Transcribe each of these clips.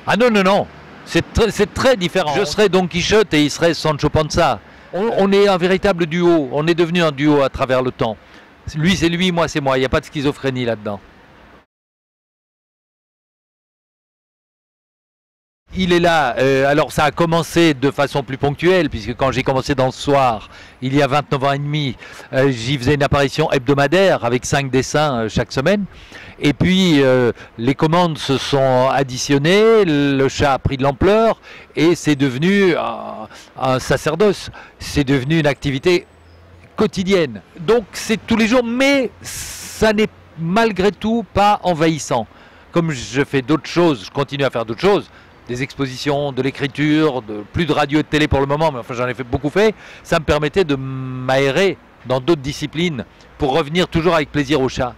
Ah non, non, non, c'est très différent. Je serais Don Quichotte et il serait Sancho Panza. On est un véritable duo, on est devenu un duo à travers le temps. Lui c'est lui, moi c'est moi, il n'y a pas de schizophrénie là-dedans. Il est là, alors ça a commencé de façon plus ponctuelle, puisque quand j'ai commencé dans le soir, il y a 29 ans et demi, j'y faisais une apparition hebdomadaire avec 5 dessins chaque semaine. Et puis les commandes se sont additionnées, le chat a pris de l'ampleur et c'est devenu un sacerdoce, c'est devenu une activité quotidienne. Donc c'est tous les jours, mais ça n'est malgré tout pas envahissant. Comme je fais d'autres choses, je continue à faire d'autres choses, des expositions, de l'écriture, plus de radio et de télé pour le moment, mais enfin j'en ai beaucoup fait, ça me permettait de m'aérer dans d'autres disciplines pour revenir toujours avec plaisir au chat.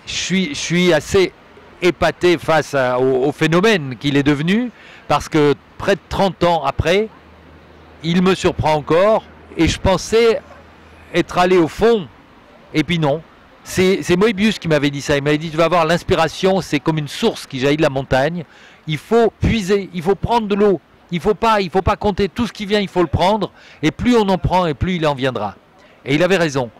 Je suis assez épaté face au phénomène qu'il est devenu, parce que près de 30 ans après, il me surprend encore, et je pensais être allé au fond, et puis non. C'est Moebius qui m'avait dit ça, il m'avait dit tu vas voir, l'inspiration c'est comme une source qui jaillit de la montagne, il faut puiser, il faut prendre de l'eau, il faut pas compter tout ce qui vient, il faut le prendre, et plus on en prend et plus il en viendra. Et il avait raison.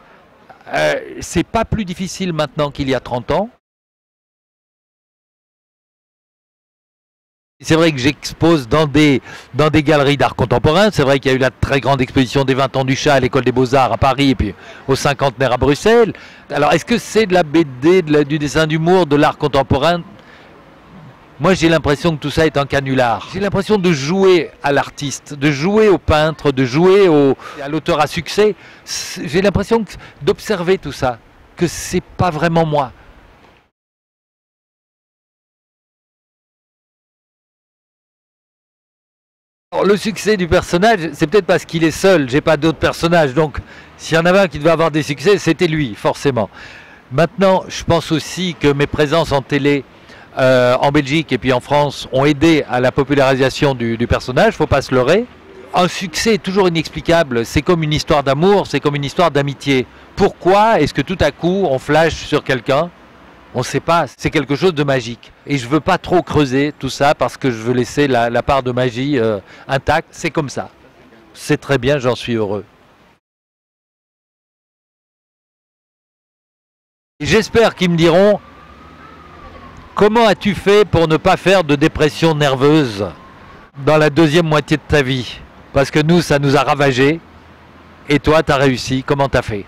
C'est pas plus difficile maintenant qu'il y a 30 ans. C'est vrai que j'expose dans des galeries d'art contemporain. C'est vrai qu'il y a eu la très grande exposition des 20 ans du chat à l'école des Beaux-Arts à Paris et puis au cinquantenaire à Bruxelles. Alors est-ce que c'est de la BD, du dessin d'humour, de l'art contemporain? Moi j'ai l'impression que tout ça est un canular. J'ai l'impression de jouer à l'artiste, de jouer au peintre, de jouer à l'auteur à succès. J'ai l'impression d'observer tout ça, que c'est pas vraiment moi. Alors, le succès du personnage, c'est peut-être parce qu'il est seul, j'ai pas d'autres personnages, donc s'il y en avait un qui devait avoir des succès, c'était lui, forcément. Maintenant, je pense aussi que mes présences en télé, en Belgique et puis en France, ont aidé à la popularisation du personnage, faut pas se leurrer. Un succès est toujours inexplicable, c'est comme une histoire d'amour, c'est comme une histoire d'amitié. Pourquoi est-ce que tout à coup on flash sur quelqu'un? On ne sait pas, c'est quelque chose de magique. Et je ne veux pas trop creuser tout ça parce que je veux laisser la part de magie intacte. C'est comme ça. C'est très bien, j'en suis heureux. J'espère qu'ils me diront comment as-tu fait pour ne pas faire de dépression nerveuse dans la deuxième moitié de ta vie? Parce que nous, ça nous a ravagés. Et toi, tu as réussi. Comment tu as fait?